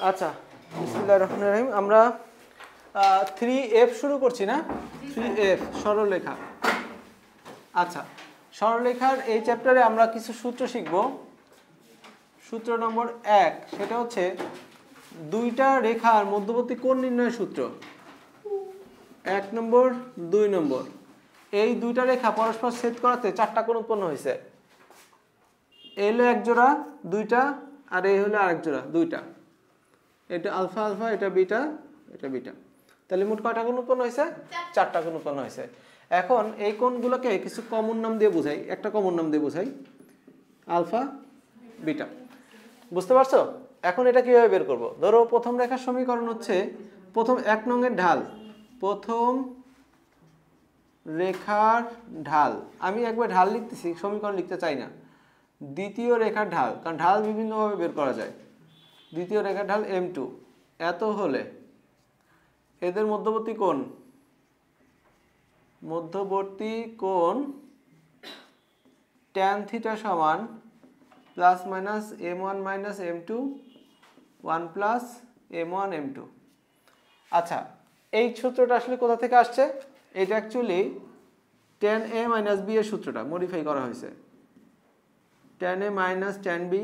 আচ্ছা, বিসমিল্লাহির রহমানির রহিম। আমরা 3F শুরু করছি না? 3F সরলরেখা। আচ্ছা, সরলরেখার এই চ্যাপ্টারে আমরা কিছু সূত্র শিখব। সূত্র নম্বর 1, সেটা হচ্ছে দুইটা রেখার মধ্যবর্তী কোণ নির্ণয়ের সূত্র। 1 নম্বর, 2 নম্বর। এই দুইটা রেখা পরস্পর ছেদ করাতে 4টা কোণ উৎপন্ন হয়েছে। এ হলো এক জোড়া, দুইটা, আর এই হলো আরেক জোড়া, দুইটা। এটা আলফা আলফা, এটা বিটা, এটা বিটা। তাহলে মোট কয়টা কোণ উৎপন্ন হয়েছে? 4টা কোণ উৎপন্ন হয়েছে। এখন এই কোণগুলোকে কিছু কমন নাম দিয়ে বোঝাই। একটা কমন নাম দিয়ে বোঝাই, আলফা বিটা। বুঝতে পারছো? এখন এটা কিভাবে বের করব? ধরো প্রথম রেখার সমীকরণ হচ্ছে, প্রথম 1 নংয়ের ঢাল, প্রথম রেখার ঢাল, আমি একবার ঢাল লিখতেছি, সমীকরণ লিখতে চাই না। দ্বিতীয় রেখার ঢাল, কারণ ঢাল বিভিন্নভাবে বের করা যায়। দ্বিতীয় রেখার ঢাল M2 এত হলে এদের মধ্যবর্তী কোণ, tan থিটা সমান plus minus M1 minus M2 1 plus M1 M2। আচ্ছা, এই সূত্রটা আসলে কোথা থেকে আসছে? এটা actually tan A minus B এর সূত্রটা মডিফাই করা হয়েছে। tan A minus tan B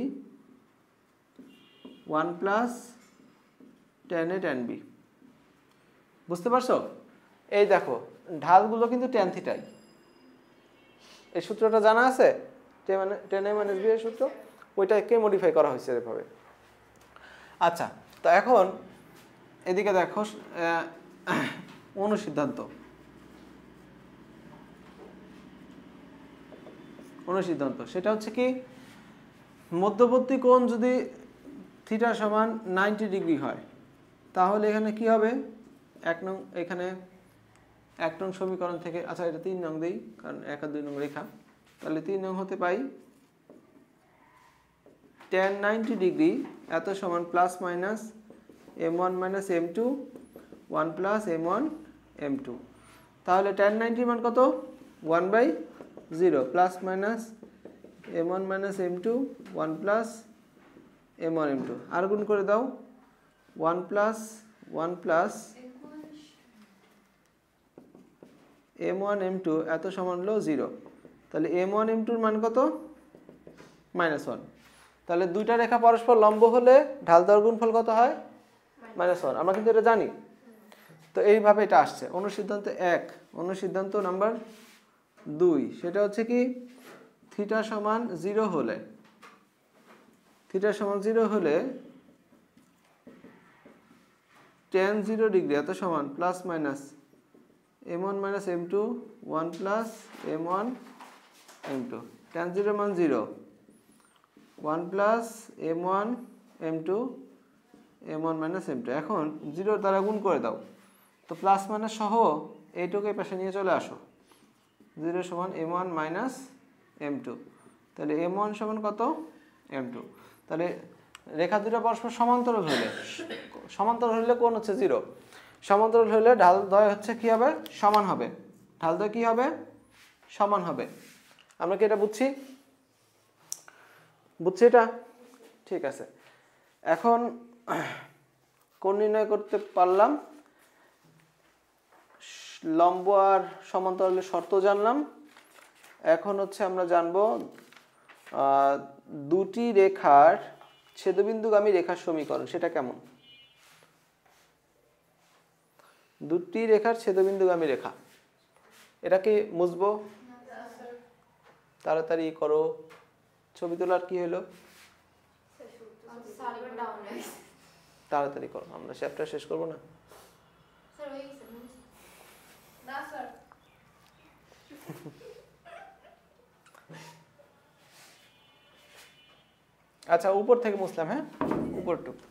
1 plus tan A tan B। বুঝতে পারছো? এই দেখো, ঢালগুলো কিন্তু tan থিটাই। এই সূত্রটা জানা আছে, tan A মাইনাস B এর সূত্র, ওইটাকে মডিফাই করা হয়েছে এভাবে। আচ্ছা, তো এখন এদিকে দেখো অনুসিদ্ধান্ত। সেটা হচ্ছে কি, মধ্যবর্তী কোণ যদি থিটা সমান 90 ডিগ্রি হয়, তাহলে এখানে কি হবে? এখানে 1 নং সমীকরণ থেকে, আচ্ছা এটা 3 নং দেই, কারণ 1 আর 2 নং রেখা। তাহলে 3 নং হতে পাই tan 90 ডিগ্রি এত সমান plus minus M1 minus M2 1 plus M1 M2। তাহলে tan 90 মান কত? 1/0 plus minus M1 minus M2 1 plus M1 M2। আর গুণ করে দাও, 1 প্লাস M1 M2 এত সমান হলো 0। তাহলে M1 M2 এর মান কত? -1। তাহলে দুইটা রেখা পরস্পর লম্ব হলে ঢাল দেওয়ার গুণফল কত হয়? -1। আমরা কিন্তু এটা জানি। তো এইভাবে এটা আসছে। অনুসিদ্ধান্ত 1, অনুসিদ্ধান্ত নাম্বার 2, সেটা হচ্ছে কি, থিটা সমান 0 হলে tan 0 ডিগ্রি এত সমান plus minus M1 minus M2 1 plus M1 M2। tan 0 মান 0, 1 plus M1 M2 M1 minus M2। এখন 0 দ্বারা গুণ করে দাও, তো প্লাস মাইনাস সহ এইটুকু এই পাশে নিয়ে চলে আসো। 0 সমান M1 মাইনাস M2। তাহলে M1 সমান কত? M2। তাহলে রেখা দুটো পরস্পর সমান্তরাল হলে কোণ হচ্ছে 0। সমান্তরাল হলে ঢাল দ্বয় হচ্ছে কি হবে? সমান হবে। ঢাল দ্বয় কি হবে? সমান হবে। আমরা কি এটা বুঝছি এটা? ঠিক আছে। এখন কোণ নির্ণয় করতে পারলাম, লম্ব আর সমান্তরালের শর্ত জানলাম। এখন হচ্ছে আমরা জানবো দুটি রেখার ছেদবিন্দুগামী রেখার সমীকরণ, সেটা কেমন? দুটি রেখার ছেদবিন্দুগামী রেখা, এটা কি মুছবো? তাড়াতাড়ি করো, ছবি তোলার কি হলো? তাড়াতাড়ি করো, আমরা চ্যাপ্টার শেষ করবো না। আচ্ছা, উপর থেকে মুছলাম। হ্যাঁ, উপরটুকু।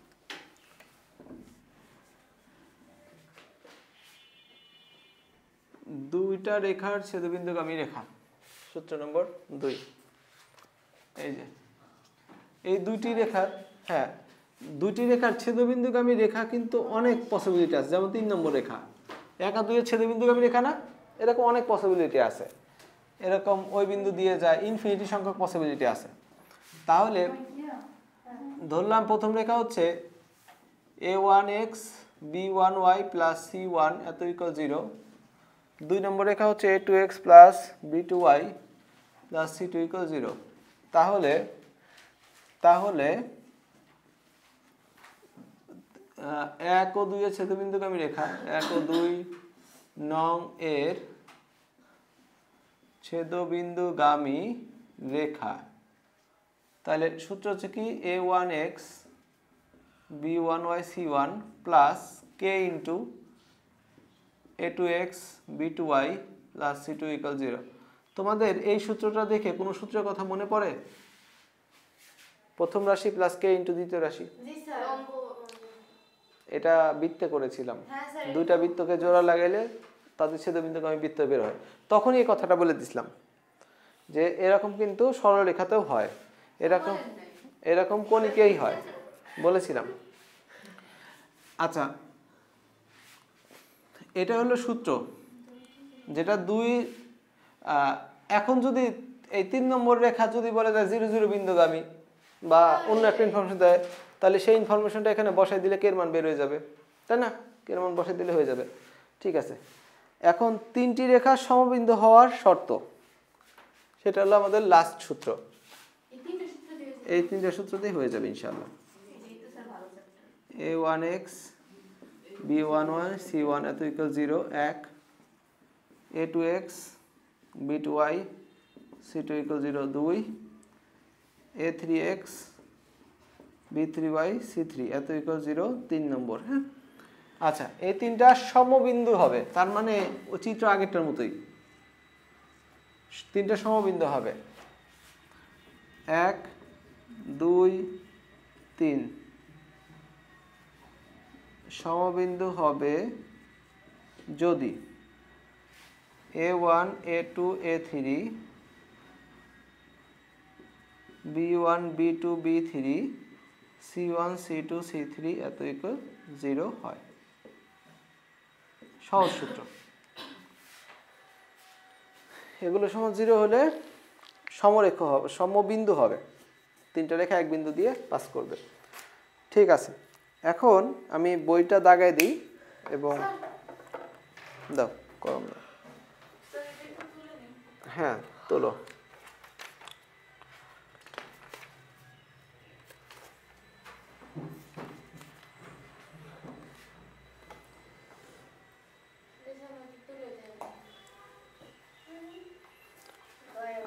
দুইটা রেখার ছেদবিন্দুগামী রেখা, সূত্র নম্বর 2। এই যে এই দুইটি রেখার ছেদবিন্দুগামী রেখা কিন্তু অনেক পসিবিলিটি আছে। যেমন 3 নম্বর রেখা, 1 আর 2 এর ছেদবিন্দুগামী রেখা না? এরকম অনেক পসিবিলিটি আছে। এরকম ওই বিন্দু দিয়ে যায়, ইনফিনিটি সংখ্যক পসিবিলিটি আছে। তাহলে ধরলাম প্রথম রেখা হচ্ছে a1x b1y প্লাস c1 এত ইকুয়াল 0। 2 নম্বর রেখা হচ্ছে a2x plus b2y plus c2 equal 0। তাহলে 1 ও 2 এর ছেদবিন্দুগামী রেখা 1 ও 2 নং এর ছেদবিন্দুগামী রেখা, তাহলে সূত্র হচ্ছে কি a1x b1y c1 plus k into a2x b2y plus c2 equal 0। তোমাদের এই সূত্রটা দেখে কোনো সূত্রের কথা মনে পড়ে? প্রথম রাশি প্লাস k ইন্টু দ্বিতীয় রাশি, এটা বৃত্তে করেছিলাম। দুইটা বৃত্তকে জোড়া লাগাইলে তাদের ছেদবিন্দুগামী বৃত্ত বের হয়। তখনই এই কথাটা বলে দিছিলাম যে এরকম কিন্তু সরলরেখাতেও হয়, এরকম কোণিকেই হয় বলেছিলাম। আচ্ছা, এটা হলো সূত্র যেটা এখন যদি এই 3 নম্বর রেখা যদি বলে যায় 0 0 বিন্দুগামী বা অন্য একটা ইনফরমেশন দেয়, তাহলে সেই ইনফরমেশনটা এখানে বসাই দিলে কের মান বের হয়ে যাবে, তাই না? কের মান বসাই দিলে হয়ে যাবে। ঠিক আছে, এখন 3টি রেখা সমবিন্দু হওয়ার শর্ত, সেটা হলো আমাদের লাস্ট সূত্র। এই 3টে সূত্র দিয়ে হয়ে যাবে ইনশাআল্লাহ। a1x b1y c1 এত equal 0 1, a2x b2y c2 equal 0 2, a3x b3y c3 এত ইকুয়াল 0 3 নম্বর। হ্যাঁ, আচ্ছা, এই 3টা সমবিন্দু হবে, তার মানে চিত্র আগেরটার মতোই 3টা সমবিন্দু হবে 1 2 3। সমবিন্দু হবে যদি a1 a2 a3 b1 b2 b3 c1 c2 c3 এত ইকুয়াল 0 হয়। সহজ সূত্র। এগুলো সমান 0 হলে সমরেখা হবে, সমবিন্দু হবে, 3টা রেখা এক বিন্দু দিয়ে পাস করবে। ঠিক আছে, এখন আমি বইটা দাগাই দিই এবং দাও কলম দাও। হ্যাঁ, তোলো।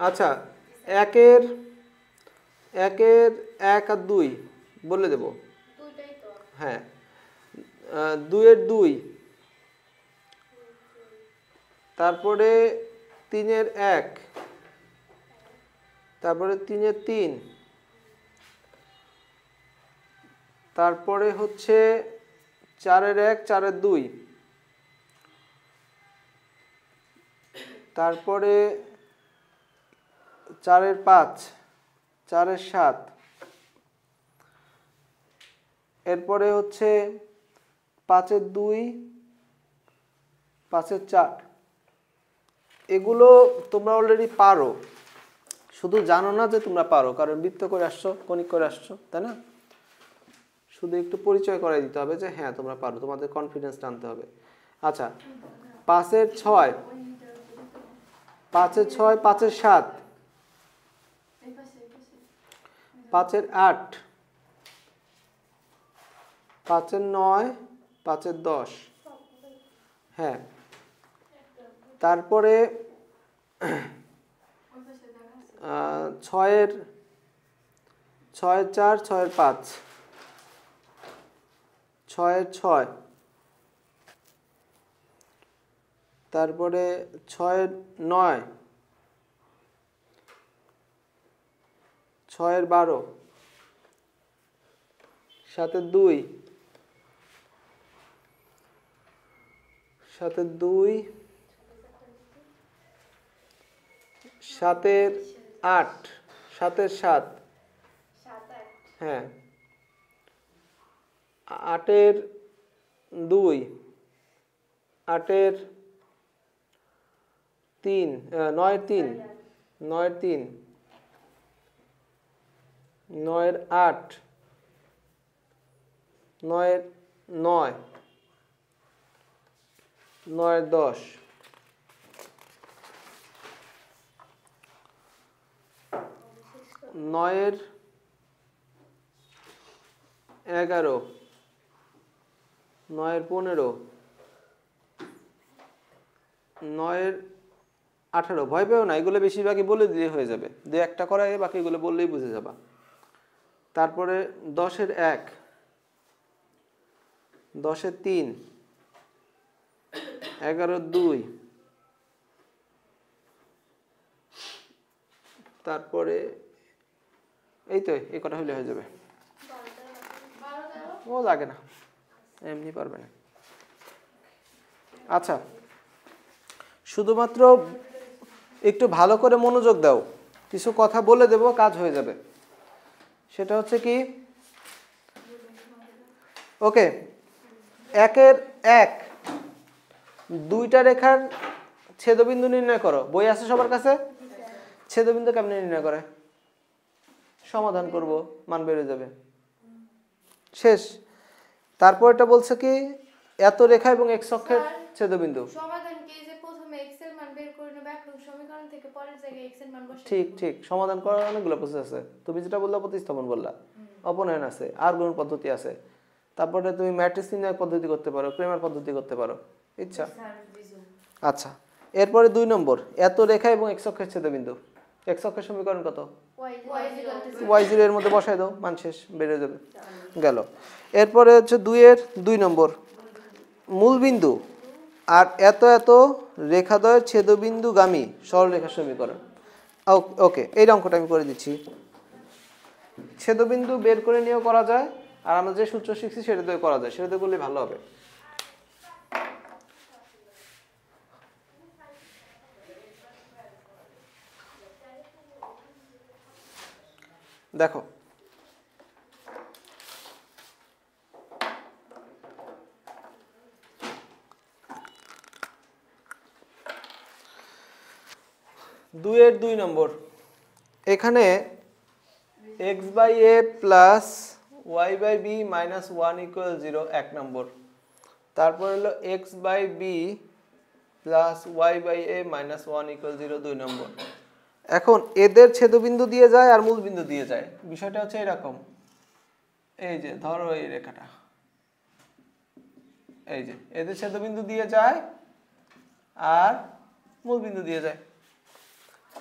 আচ্ছা, 1 আর 2 বলে দেব। হ্যাঁ, 2 এর 2, তারপরে 3 এর 1, তারপরে 3 এর 3, তারপরে হচ্ছে 4 এর 1 4 এর 2, তারপরে 4 এর 5 4 এর 7, এরপরে হচ্ছে 5 এর 2 5 এর 4। এগুলো তোমরা অলরেডি পারো, শুধু জানো না যে তোমরা পারো, কারণ বৃত্ত করে আসছো, কণিক করে আসছো, তাই না? শুধু একটু পরিচয় করাই দিতে হবে যে হ্যাঁ তোমরা পারো, তোমাদের কনফিডেন্স টানতে হবে। আচ্ছা, 5 এর 6 5 এর 6 5 এর 7, 5 এর 8, 5 এর 9 5 এর 10। হ্যাঁ, তারপরে 6 এর 4 6 এর 5, 6 এর 6, তারপরে 6 এর 9, 6 এর 12, 7 এর 2, 7 এর 2, 7 এর 8, 7 এর 7, হ্যাঁ, 8 এর 2, 8 এর 3, 9 এর 3, 9 এর 3, 9 এর 8, 9 এর 9 9 10 9 11 9 15 9 18 ভয় পেও না, এগুলো বেশিরভাগই বলে দিলে হয়ে যাবে, দু একটা করায় বাকিগুলো বললেই বুঝে যাবা। তারপরে 10 এর 1 10 এর 3 11 এর 2 তারপরে এই তো এই কটা হলে হয়ে যাবে। ও লাগে না, এমনি পারবে না। আচ্ছা, শুধুমাত্র একটু ভালো করে মনোযোগ দাও, কিছু কথা বলে দেব, কাজ হয়ে যাবে। সেটা হচ্ছে কি, ওকে, 1 এর 1 দুইটা রেখার ছেদবিন্দু নির্ণয় করো। বই আছে সবার কাছে? ছেদবিন্দু কেমনে নির্ণয় করে? সমাধান করব, মান বেড়ে যাবে, শেষ। তারপর এটা বলছে কি, এত রেখা এবং x অক্ষের ছেদবিন্দু। সমাধান কি, যে প্রথমে x এর মান বের করে নেব ব্যাকরণ সমীকরণ থেকে, পরের জায়গায় x এর মান বসাই। ঠিক ঠিক, সমাধান করার অনেকগুলো প্রসেস আছে। তুমি যেটা বললা প্রতিস্থাপন বললা, অপনয়ন আছে, আর গুণ পদ্ধতি আছে। তারপরে তুমি ম্যাট্রিক্স নির্ণয় পদ্ধতি করতে পারো, ক্রেমার পদ্ধতি করতে পারো, ইচ্ছা। আচ্ছা, এরপরে 2 নম্বর, এত রেখা এবং x অক্ষের ছেদবিন্দু। x অক্ষের সমীকরণ কত? y0 এর মধ্যে বসাই দাও, মান শেষ, বেড়ে যাবে, গেল। এরপরে হচ্ছে 2 এর 2 নম্বর, মূলবিন্দু আর এত এত রেখাদ্বয়ের ছেদবিন্দুগামী সরলরেখার সমীকরণ। ওকে, এই অঙ্কটা আমি করে দিচ্ছি। ছেদবিন্দু বের করে নিয়েও করা যায়, আর আমরা যে সূত্র শিখছি সেটা দিয়ে করা যায়, সেটা দিয়ে করলে ভালো হবে। দেখো, দুইয়ের 2 নম্বর, এখানে x/a plus y/b minus 1 equal 0 1 নম্বর। তারপর হলো x/b plus y/a minus 1 equal 0 2 নম্বর। এখন এদের ছেদবিন্দু দিয়ে যায় আর মূলবিন্দু দিয়ে যায়। বিষয়টা হচ্ছে এরকম, এই যে ধরো এই রেখাটা, এই যে এদের ছেদবিন্দু দিয়ে যায় আর মূলবিন্দু দিয়ে যায়।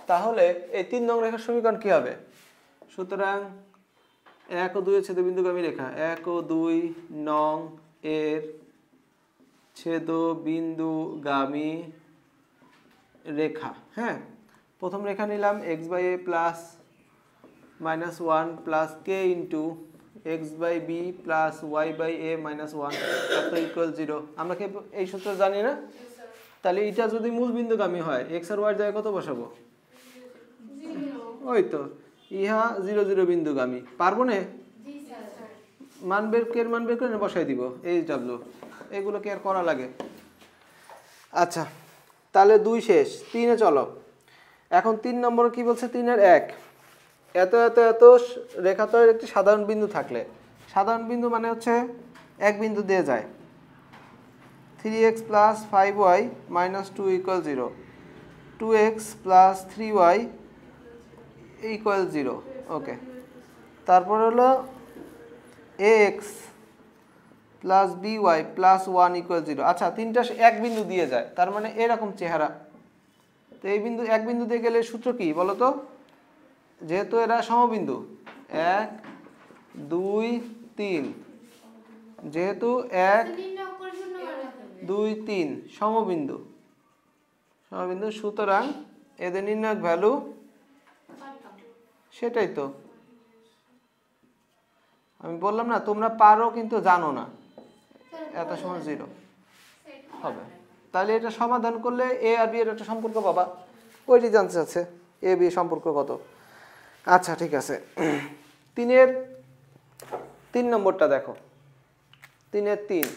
তাহলে এই 3 নং রেখার সমীকরণ কি হবে? সুতরাং 1 ও 2 এর ছেদবিন্দুগামী রেখা, 1 ও 2 নং এর ছেদবিন্দুগামী রেখা। হ্যাঁ, প্রথম রেখা নিলাম x/a plus minus 1 plus k into x/b plus y/a minus 1 এত ইকুয়াল 0। আমরা কি এই সূত্র জানি না? তাহলে এটা যদি মূলবিন্দুগামী হয়, x আর y এর জায়গায় কত বসাবো? ওই তো, ইহা 0 0 বিন্দুগামী। পারবো না? মান বের করে বসাই দিব, h/w। এগুলো কি আর করা লাগে? আচ্ছা, তাহলে 2 শেষ, 3-এ চলো। এখন 3 নম্বর কি বলছে? 3 এর 1 এত এত এত রেখাদ্বয়ের একটি সাধারণ বিন্দু থাকলে, সাধারণ বিন্দু মানে হচ্ছে এক বিন্দু দিয়ে যায়, 3x plus 5y minus 2 equal 0, 2x plus 3y equal 0। ওকে, তারপর হলো ax plus by plus 1 equal 0। আচ্ছা, তিনটা এক বিন্দু দিয়ে যায়, তার মানে এরকম চেহারা। তো এই বিন্দু এক বিন্দু দিয়ে গেলে সূত্র কি বলো তো? যেহেতু এরা সমবিন্দু, 1 2 3, যেহেতু 1 2 3 সমবিন্দু, সুতরাং এদের নির্ণায়ক ভ্যালু, সেটাই তো আমি বললাম না, তোমরা পারো কিন্তু জানো না, এত সময় 0 হবে। তাহলে এটা সমাধান করলে a আর b এর একটা সম্পর্ক পাবা, ওইটি জানতে চাচ্ছে a b সম্পর্ক কত। আচ্ছা, ঠিক আছে। 3 এর 3 নম্বরটা দেখো, 3 এর 3,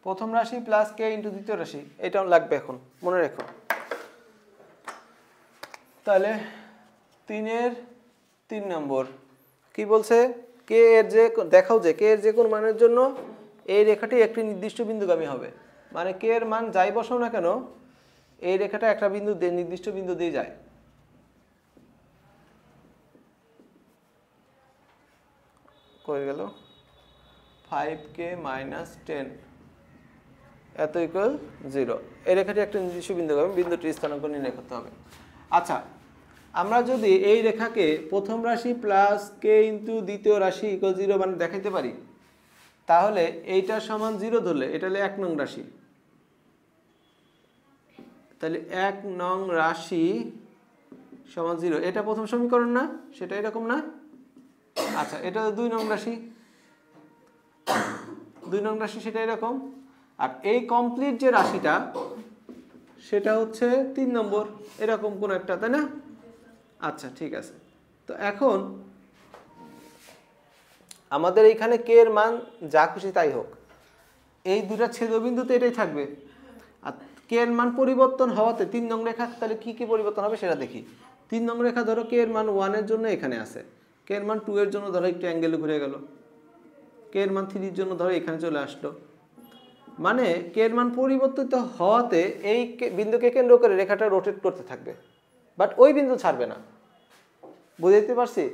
প্রথম রাশি প্লাস k ইন্টু দ্বিতীয় রাশি, এটাও লাগবে এখন, মনে রেখো। তাহলে 3-এর 3 নম্বর কি বলছে, কে এর যে দেখাও যে কে এর যে কোন মানের জন্য এই রেখাটি একটি নির্দিষ্ট বিন্দুগামী হবে। মানে কে এর মান যাই বসাও না কেন এই রেখাটা একটা বিন্দু দিয়ে নির্দিষ্ট বিন্দু দিয়ে যায়। কই গেল 5k - 10 এত ইকুয়াল 0। এই রেখাটি একটা নির্দিষ্ট বিন্দুগামী, বিন্দুটির স্থানাঙ্ক নির্ণয় করতে হবে। আচ্ছা, আমরা যদি এই রেখাকে প্রথম রাশি প্লাস কে ইন্টু দ্বিতীয় রাশি ইকুয়াল 0 মানে দেখাইতে পারি, তাহলে এইটার সমান 0 ধরলে এটা হলো 1 নং রাশি। তাহলে 1 নং রাশি সমান 0, এটা প্রথম সমীকরণ না, সেটা এরকম না। আচ্ছা, এটা 2 নং রাশি, 2 নং রাশি সেটা এরকম। আর এই কমপ্লিট যে রাশিটা সেটা হচ্ছে 3 নম্বর, এরকম কোন একটা, তাই না? আচ্ছা ঠিক আছে। তো এখন আমাদের এইখানে কে এর মান যা খুশি তাই হোক, এই দুটা ছেদবিন্দুতে এটাই থাকবে। আর কে এর মান পরিবর্তন হওয়াতে 3 নং রেখা তাহলে কি কি পরিবর্তন হবে সেটা দেখি। 3 নং রেখা ধরো কে এর মান 1 এর জন্য এখানে আছে, কে এর মান 2 এর জন্য ধরো একটু অ্যাঙ্গেলে ঘুরে গেল, কে এর মান 3 এর জন্য ধরো এখানে চলে আসলো। মানে কে এর মান পরিবর্তিত হওয়াতে এই বিন্দুকে কেন্দ্র করে রেখাটা রোটেট করতে থাকবে, বাট ওই বিন্দু ছাড়বে না। বুঝতে পারছি?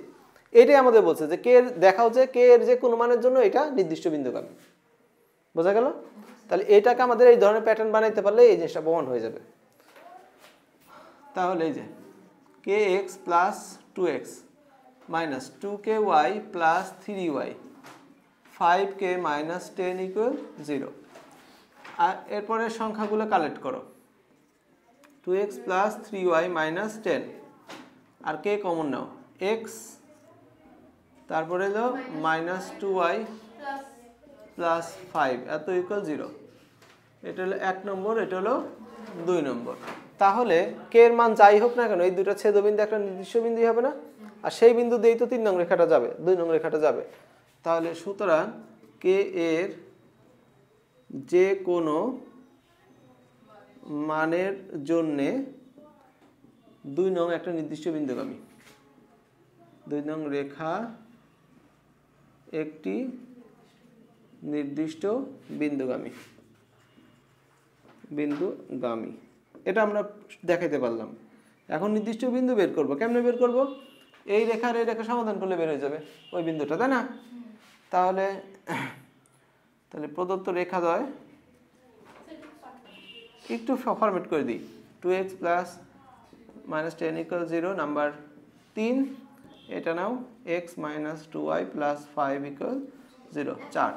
এটাই আমাদের বলছে যে কে দেখাও যে কে এর যে কোনো মানের জন্য এটা নির্দিষ্ট বিন্দুগামী। বোঝা গেল? তাহলে এটাকে আমাদের এই ধরনের প্যাটার্ন বানাইতে পারলে এই জিনিসটা প্রমাণ হয়ে যাবে। তাহলে এই যে kx + 2x - 2ky + 3y 5k - 10 = 0। আর এরপরে সংখ্যাগুলো কালেক্ট করো, 2x + 3y - 10, আর কে কমন নাও, x, তারপরে হলো -2y + 5 এত ইকুয়াল 0। এটা হলো 1 নম্বর, এটা হলো 2 নম্বর। তাহলে কে এর মান যাই হোক না কেন এই দুটো ছেদবিন্দু একটা নির্দিষ্ট বিন্দুই হবে না, আর সেই বিন্দু দিয়েই তো 3 নং রেখাটা যাবে, 2 নং রেখাটা যাবে। তাহলে সুতরাং কে এর যে কোনো মানের জন্যে 2 নং একটা নির্দিষ্ট বিন্দুগামী, 2 নং রেখা একটি নির্দিষ্ট বিন্দুগামী, এটা আমরা দেখাইতে পারলাম। এখন নির্দিষ্ট বিন্দু বের করব, কেমনে বের করব? এই রেখার এই রেখা সমাধান করলে বের হয়ে যাবে ওই বিন্দুটা, তাই না? তাহলে প্রদত্ত রেখাদ্বয় একটু ফরম্যাট করে দিই, 2x + -10 = 0, নাম্বার 3, এটা নাও x - 2y + 5 = 0, 4।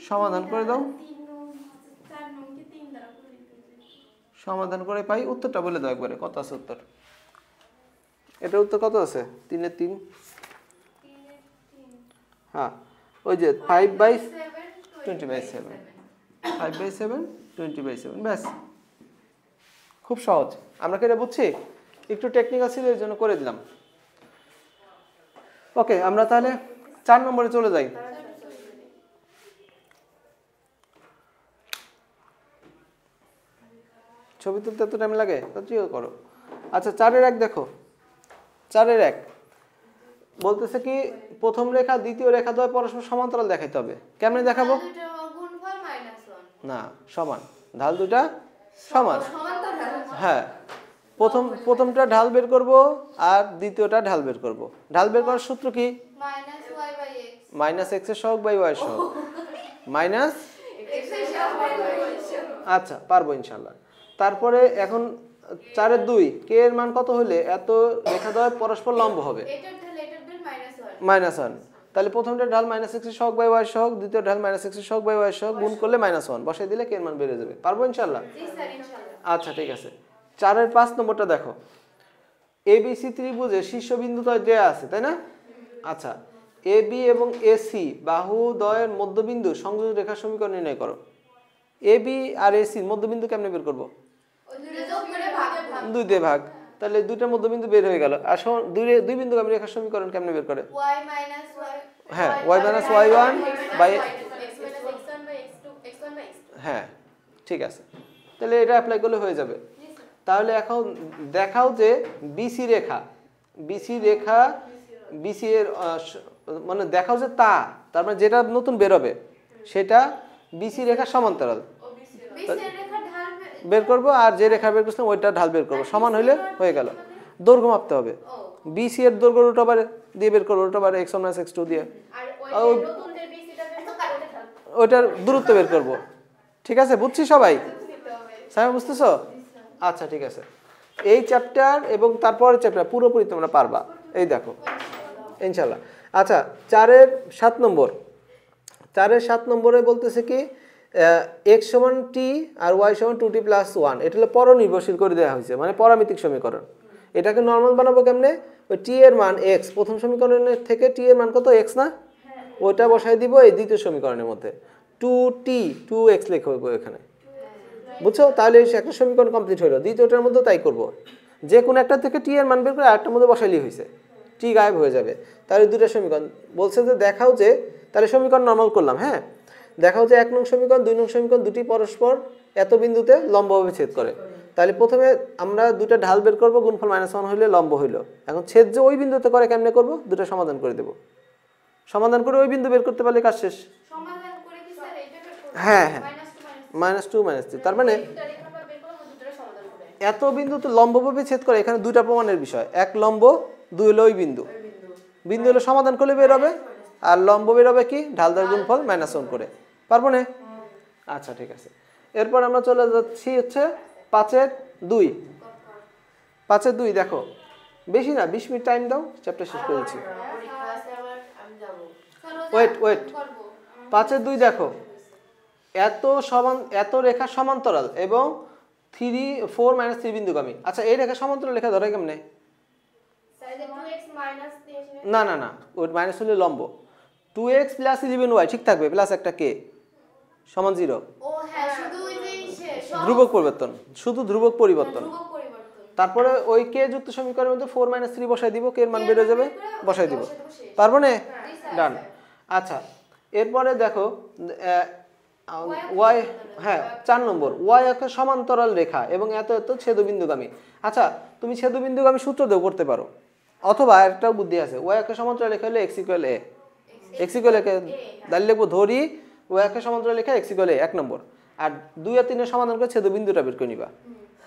সমাধান করে দাও, সমাধান করে পাই উত্তরটা বলে দাও একবারে, কত আছে উত্তর? এটার উত্তর কত আছে? 3-এর 3। হ্যাঁ, ওই যে 5/20/7, 5/7 20/7, ব্যাস, খুব সহজ। আমরা কি এটা বুঝছি? একটু টেকনিক্যাল ছিল এর জন্য করে দিলাম। ওকে, আমরা তাহলে 4 নম্বরে চলে যাই। ছবি তুলতে এত টাইম লাগে? তুইও করো। আচ্ছা, 4-এর 1 দেখো, 4-এর 1 বলতেছে কি প্রথম রেখা দ্বিতীয় রেখা দ্বয় পরস্পর সমান্তরাল দেখাইতে হবে। কেমনে দেখাবো? না, সমান, ঢাল দুটা সমান। হ্যাঁ, প্রথমটা ঢাল বের করব আর দ্বিতীয়টা ঢাল বের করব। ঢাল বের করার সূত্র কি? -x এর সহগ বাই y এর সহগ, মাইনাস, আচ্ছা পারবো ইনশাআল্লাহ। তারপরে এখন 4-এর 2, কে এর মান কত হলে এত রেখাদ্বয় পরস্পর লম্ব হবে? -1। তাহলে প্রথমটা ঢাল -x এর সহগ বাই y এর সহগ, দ্বিতীয় ঢাল -x এর সহগ বাই y এর সহগ, গুণ করলে -1 বসাই দিলে কে এর মান বেড়ে যাবে। পারবো ইনশাআল্লাহ? আচ্ছা ঠিক আছে। 4-এর 5 নম্বরটা দেখো, ABC ত্রিভুজে শীর্ষবিন্দুদ্বয় যে আছে, তাই না? আচ্ছা, AB এবং AC বাহুদ্বয়ের মধ্যবিন্দু সংযোজক রেখার সমীকরণ নির্ণয় করো। AB আর AC এর মধ্যবিন্দু কেমনে বের করব? 2 দিয়ে ভাগ, তাহলে দুইটার মধ্যবিন্দু বের হয়ে গেল। আর দুই বিন্দুগামী রেখার সমীকরণ কেমনে বের করে? হ্যাঁ, y - y1 বাই, হ্যাঁ ঠিক আছে, তাহলে এটা অ্যাপ্লাই করলে হয়ে যাবে। তাহলে এখন দেখাও যে বিসি রেখা বিসি এর মানে দেখাও যে তার মানে যেটা নতুন বেরোবে সেটা বিসি রেখা সমান্তরাল বের করব, আর যে রেখা বের করছিলাম ওইটা ঢাল বের করব, সমান হইলে হয়ে গেল। দৈর্ঘ্য মাপতে হবে, বিসি এর দৈর্ঘ্য রুট ওভার দিয়ে বের করব, রুট ওভার x1 - x2 দিয়ে ওইটার দূরত্ব বের করব। ঠিক আছে, বুঝছি সবাই? সবাই বুঝতেছো? আচ্ছা ঠিক আছে, এই চ্যাপ্টার এবং তারপরের চ্যাপ্টার পুরোপুরি তোমরা পারবা, এই দেখো ইনশাল্লাহ। আচ্ছা 4-এর 7 নম্বর, 4-এর 7 নম্বরে বলতেছে কি x সমান t আর y সমান 2t + 1, এটা হলো পরনির্ভরশীল করে দেওয়া হয়েছে, মানে পরামিতিক সমীকরণ। এটাকে নর্মাল বানাবো কেমনে? ওই t এর মান x, প্রথম সমীকরণের থেকে t এর মান কত x না, ওইটা বসাই দিব এই দ্বিতীয় সমীকরণের মধ্যে, 2t 2x লিখবো এখানে, বুঝছো? তাহলে একটা সমীকরণ কমপ্লিট হলো। দ্বিতীয়টার মধ্যে তাই করব, যে কোনো একটা থেকে t এর মান বের করে আরেকটার মধ্যে বসাইলেই হয়েছে, t গায়েব হয়ে যাবে। তাহলে দুটো সমীকরণ বলছে যে দেখাও যে, তাহলে সমীকরণ নরমাল করলাম। হ্যাঁ, দেখাও যে 1 নং সমীকরণ 2 নং সমীকরণ দুটি পরস্পর এত বিন্দুতে লম্বভাবে ছেদ করে। তাহলে প্রথমে আমরা দুটো ঢাল বের করব, গুণফল -1 হইলে লম্ব হইলো। এখন ছেদ যে ওই বিন্দুতে করে কেমনে করব? দুটো সমাধান করে দেব, সমাধান করে ওই বিন্দু বের করতে পারলে কাজ শেষ। সমাধান করে কি স্যার এইটা বের করব? হ্যাঁ হ্যাঁ, -2 -3, তার মানে এত বিন্দুতে লম্বভাবে ছেদ করে। এখানে দুইটা প্রমাণের বিষয়, এক লম্ব, দুই হলো ওই বিন্দু, বিন্দু হলো সমাধান করলে বের হবে, আর লম্ব বের হবে কি ঢাল দ্বারা গুণফল -1 করে, পারবো না? আচ্ছা ঠিক আছে, এরপর আমরা চলে যাচ্ছি হচ্ছে 5-এর 2। 5-এর 2 দেখো, বেশি না 20 মিনিট টাইম দাও, চ্যাপ্টার শেষ করে দিচ্ছি। ওয়েট 5-এর 2 দেখো, এত রেখা সমান্তরাল এবং 4 - 3 বিন্দুগামী। আচ্ছা এই রেখা সমান্তরাল রেখা ধরে কেমনে? না না না, ওই মাইনাস হলে লম্ব, 2x + 11y ঠিক থাকবে, প্লাস একটা k সমান 0। ও হ্যাঁ, শুধু ওই যে ধ্রুবক পরিবর্তন, শুধু ধ্রুবক পরিবর্তন। তারপরে ওই k যুক্ত সমীকরণের মধ্যে 4 - 3 বসাই দিব, k এর মান বের হয়ে যাবে, বসাই দিব, পারবো না? ডান। আচ্ছা এরপরে দেখো y, হ্যাঁ 4 নম্বর, y একটা সমান্তরাল রেখা এবং এত এত ছেদবিন্দুগামী। আচ্ছা তুমি ছেদবিন্দুগামী সূত্র দিয়েও করতে পারো, অথবা একটা বুদ্ধি আছে, y একটা সমান্তরাল রেখা হলে x = a, x = a দাঁড়িয়ে লিখবো, ধরি y একটা সমান্তরাল রেখা x = a 1 নম্বর, আর 2 আর 3 এর সমাধান করে ছেদবিন্দুটা বের করে নিবা,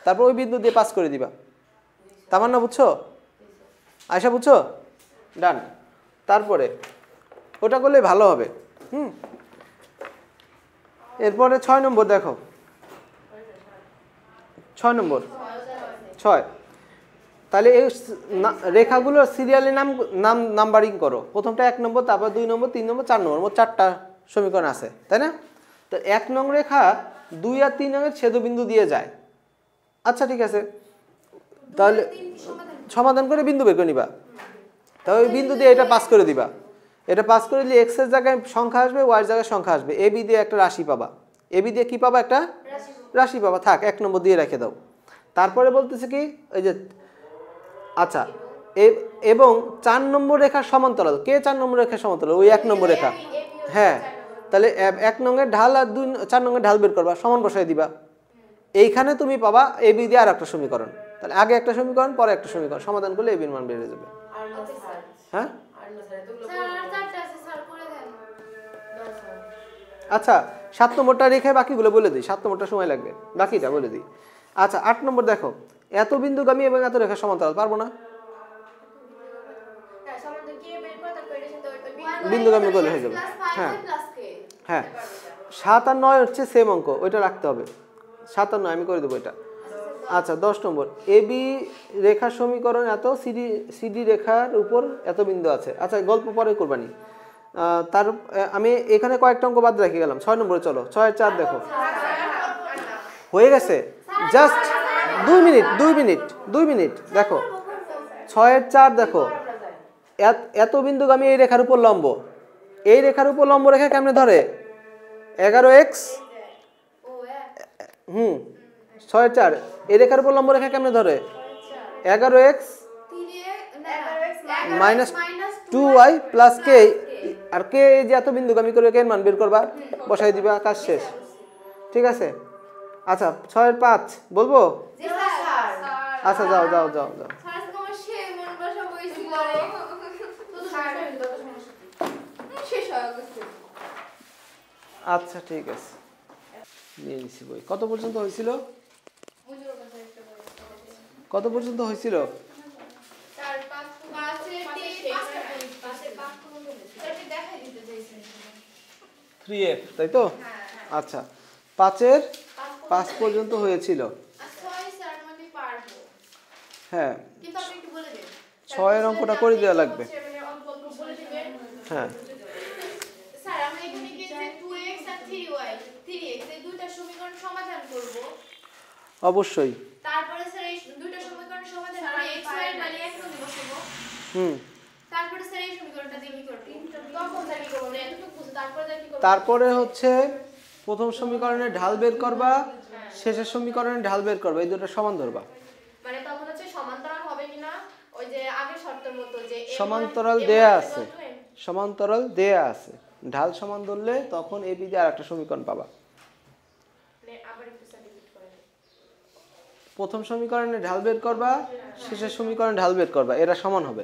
তারপর ওই বিন্দু দিয়ে পাস করে দিবা। তামান্না বুঝছো? আয়শা বুঝছো? ডান। তারপরে ওটা করলে ভালো হবে। এরপরে 6 নম্বর দেখো, 6 নম্বর 6, তাহলে এই রেখাগুলোর সিরিয়ালি নাম্বারিং করো, প্রথমটা 1 নম্বর, তারপর 2 নম্বর, 3 নম্বর, 4 নম্বর, মোট 4টা সমীকরণ আছে, তাই না? তো 1 নং রেখা 2 আর 3 নং এর ছেদবিন্দু দিয়ে যায়। আচ্ছা ঠিক আছে, তাহলে সমাধান করে বিন্দু বের করে নিবা, তাহলে ওই বিন্দু দিয়ে এটা পাস করে দিবা, এটা পাস করে দিলে x এর জায়গায় সংখ্যা আসবে, y এর জায়গায় সংখ্যা আসবে, ab দিয়ে একটা রাশি পাবা, ab দিয়ে কি পাবা? একটা রাশি পাবা, থাক 1 নম্বর দিয়ে রেখে দাও। তারপরে বলতেছে কি ওই যে, আচ্ছা এবং 4 নম্বর রেখার সমান্তরাল, কে 4 নম্বর রেখার সমান্তরাল? ওই 1 নম্বর রেখা। হ্যাঁ, তাহলে 1 নংয়ের ঢাল আর 4 নংয়ের ঢাল বের করবা, সমান বসাই দিবা, এইখানে তুমি পাবা ab দিয়ে আর একটা সমীকরণ। তাহলে আগে একটা সমীকরণ, পরে একটা সমীকরণ, সমাধান করলে ab এর মান বের হয়ে যাবে। হ্যাঁ আচ্ছা 7 নম্বরটা রেখে বাকিগুলো বলে দিই, 7 নম্বরটা সময় লাগবে, বাকিটা বলে দিই। আচ্ছা 8 নম্বর দেখো, এত বিন্দুগামী এবং এত রেখা সমান্তরাল, পারবো না? বিন্দুগামী করলে হয়ে যাবে। হ্যাঁ হ্যাঁ, 7 আর 9 হচ্ছে সেম অঙ্ক, ওইটা রাখতে হবে, 7 আর 9 আমি করে দেবো এটা। আচ্ছা 10 নম্বর, AB রেখার সমীকরণ এত, CD রেখার উপর এত বিন্দু আছে। আচ্ছা গল্প পরে করবানি, তার আমি এখানে কয়েকটা অঙ্ক বাদ রেখে গেলাম। 6 নম্বরে চলো, 6 এর 4 দেখো, হয়ে গেছে, জাস্ট 2 মিনিট দেখো, 6 এর 4 দেখো, এত বিন্দুগামী এই রেখার উপর লম্ব, এই রেখার উপর লম্ব রেখা কেমনে ধরে? 11x, 6 এর 4 এই রেখার উপর লম্ব রেখা কেমনে ধরে? 11x - 2y + k, আর k যে এত বিন্দুগামী করে k এর মান বের করবা, বসাই দিবা, কাজ শেষ। ঠিক আছে। আচ্ছা 6 এর 5 বলবো? আচ্ছা যাও যাও যাও যাও। স্যার আজকে আমার সে মন বসা বইছিল রে শেষ হয়ে গেছে। আচ্ছা ঠিক আছে, নিয়ে নিছি বই। কত পর্যন্ত হয়েছিল? কত পর্যন্ত হয়েছিল? 3F তাই তো? আচ্ছা 5-এর 5 পর্যন্ত হয়েছিল। হ্যাঁ 6-এর অঙ্কটা করে দেওয়া লাগবে। হ্যাঁ স্যার আমরা এখানে কি যে 2x আর 3y 3x এই দুইটা সমীকরণ সমাধান করব অবশ্যই। তারপরে স্যার এই দুইটা সমীকরণ সমাধান করে x y এর মান 1 নং বসাবো। তারপরে স্যার এই সমীকরণটা দিয়ে কি করব? তখন স্যার কি করব? এতটুকু বুঝো তারপরে কি করব? তারপরে হচ্ছে প্রথম সমীকরণের ঢাল বের করবা, শেষের সমীকরণের ঢাল বের করবা, এই দুটো সমান ধরবা। মানে তখন হচ্ছে সমান্তরাল হবে কিনা ওই যে আগের শর্তের মতো যে সমান্তরাল দেয়া আছে, সমান্তরাল দেয়া আছে, ঢাল সমান ধরলে তখন এই বিধি আর একটা সমীকরণ পাবা। মানে আবার একটু সাবস্টিটিউট করে প্রথম সমীকরণে ঢাল বের করবা, শেষের সমীকরণে ঢাল বের করবা, এরা সমান হবে।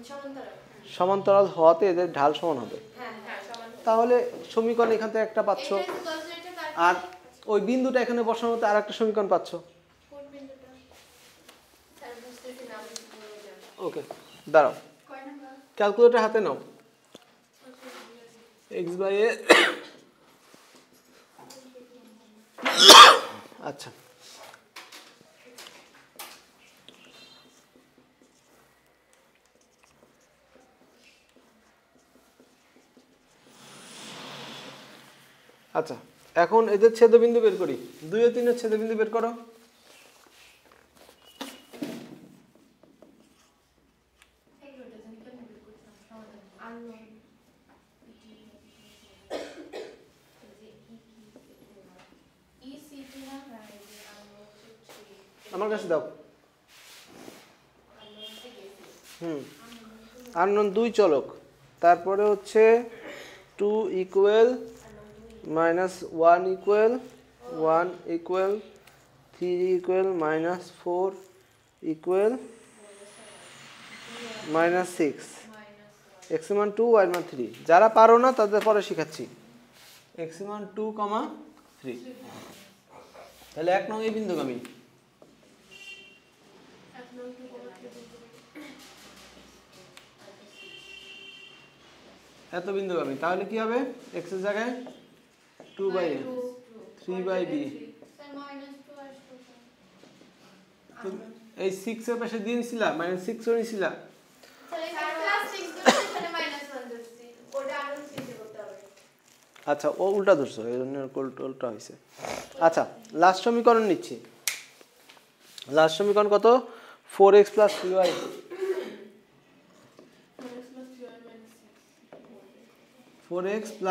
সমান্তরাল সমান্তরাল হওয়াতে এদের ঢাল সমান হবে। হ্যাঁ হ্যাঁ সমান্তরাল। তাহলে সমীকরণ এখান থেকে একটা পাচ্ছ, আর ওই বিন্দুটা এখানে বসানোতে আর একটা সমীকরণ পাচ্ছ। কোন বিন্দুটা? স্যার বুঝতেছি না আমি কি বলবো। ওকে দাঁড়াও, কয় নাম্বার? ক্যালকুলেটর হাতে নাও। x বাই a আচ্ছা আচ্ছা এখন এদের ছেদবিন্দু বের করি। 2 ও 3 এর ছেদবিন্দু বের করো। আমার কাছে দাও। আননোন 2 চলক, তারপরে হচ্ছে 2 equal minus 1 equal 1 equal 3 equal minus 4 equal minus 6, x মান 2 y মান 3। যারা পারো না তাদের পরে শিখাচ্ছি। x মান 2, 3। তাহলে 1 নং এই বিন্দুগামী। এত বিন্দুগামী, তাহলে কি হবে? x এর জায়গায় 2/a 3/b। এই 6 এর পাশে দিয়েছিলা মাইনাস 6 ও নিছিলা। আচ্ছা ও উল্টা ধরছো, এই জন্য উল্টা হয়েছে। আচ্ছা লাস্ট সমীকরণ নিচ্ছি। লাস্ট সমীকরণ কত? 4x + 3y। 4x +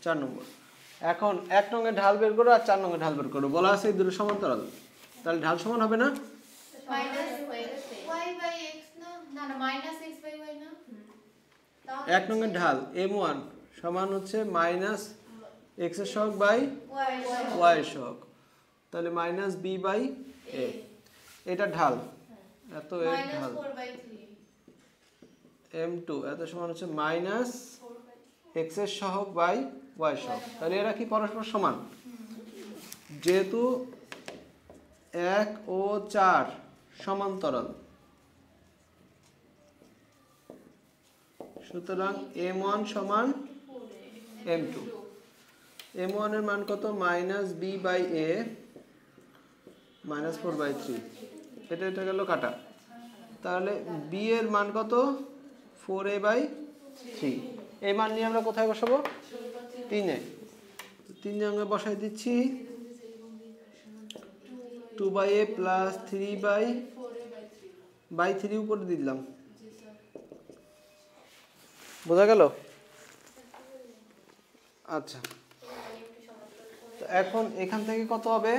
4 নম্বর। এখন 1 নং এর ঢাল বের করো আর 4 নং এর ঢাল বের করো। বলা আছে এই দুটো সমান্তরাল, তাহলে ঢাল সমান হবে না? মাইনাস হয়ে গেছে y/x না না মাইনাস x/y না। 1 নং এর ঢাল m1 সমান হচ্ছে মাইনাস x এর সহগ বাই y এর সহগ, তাহলে মাইনাস b/a। এটা ঢাল, এত এর ঢাল m2 এত সমান হচ্ছে মাইনাস x এর সহগ বাই y এর সহগ। তাহলে এরা কি পরস্পর সমান? যেহেতু 1 ও 4 সমান্তরাল, সুতরাং m1 সমান m2। m1 এর মান কত? Minus b/a minus 4/3। এটা গেল কাটা। তাহলে b এর মান কত? 4a/3। এই মান নিয়ে আমরা কোথায় বসাবো? 3-এ। 3 জায়গায় বসাই দিচ্ছি 2/a + 3/3 উপরে দিলাম। বোঝা গেল? আচ্ছা তো এখন এখান থেকে কত হবে?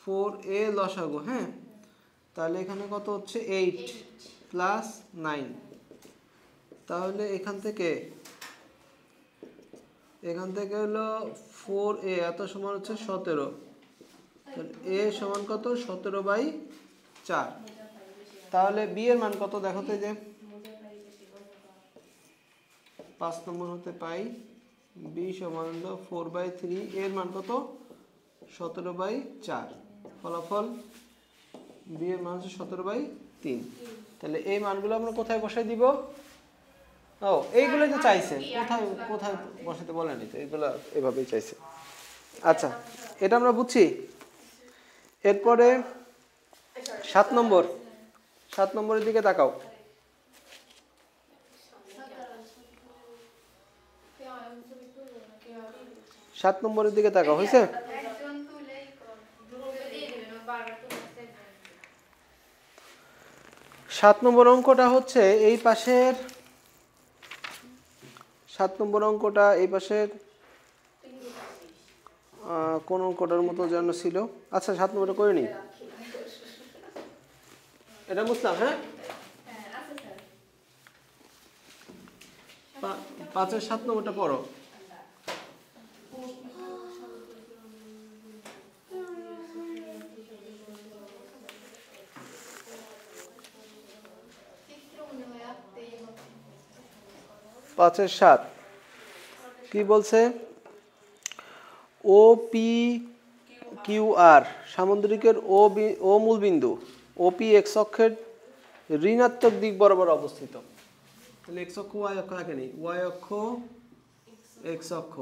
4a লসাগু। হ্যাঁ তাহলে এখানে কত হচ্ছে? 8 + 9। তাহলে এখান থেকে হলো 4a এত সমান হচ্ছে 17, তাহলে a সমান কত 17/4। তাহলে b এর মান কত দেখো তো, এই যে 5 নম্বর হতে পাই b সমান হলো 4/3, এর মান কত 17/4, ফলাফল b এর মান হচ্ছে 17/3। তাহলে এই মানগুলো আমরা কোথায় বসাই দিব? ও এইগুলো তো চাইছে, কোথায় কোথায় বসাতে বলেনি তো, এইগুলো এভাবেই চাইছে। আচ্ছা এটা আমরা বুঝছি। এরপরে 7 নম্বরের দিকে তাকাও। 7 নম্বরের দিকে তাকাও, হয়েছে? 7 নম্বর অঙ্কটা হচ্ছে এই পাশের, 7 নম্বর অঙ্কটা এই পাশের কোন অঙ্কটার মতো যেন ছিল। আচ্ছা 7 নম্বরটা করে নি, এটা বুঝলাম। হ্যাঁ 5-এর 7 নম্বরটা পড়ো। পাঁচের 7 কি বলছে? ও পি কিউ আর সামুদ্রিকের ও মূলবিন্দু ওপি এক্স অক্ষের ঋণাত্মক দিক বরাবর অবস্থিত। তাহলে এক্স অক্ষ ওয়াই অক্ষ আগে নেই, ওয়াই অক্ষ এক্স অক্ষ,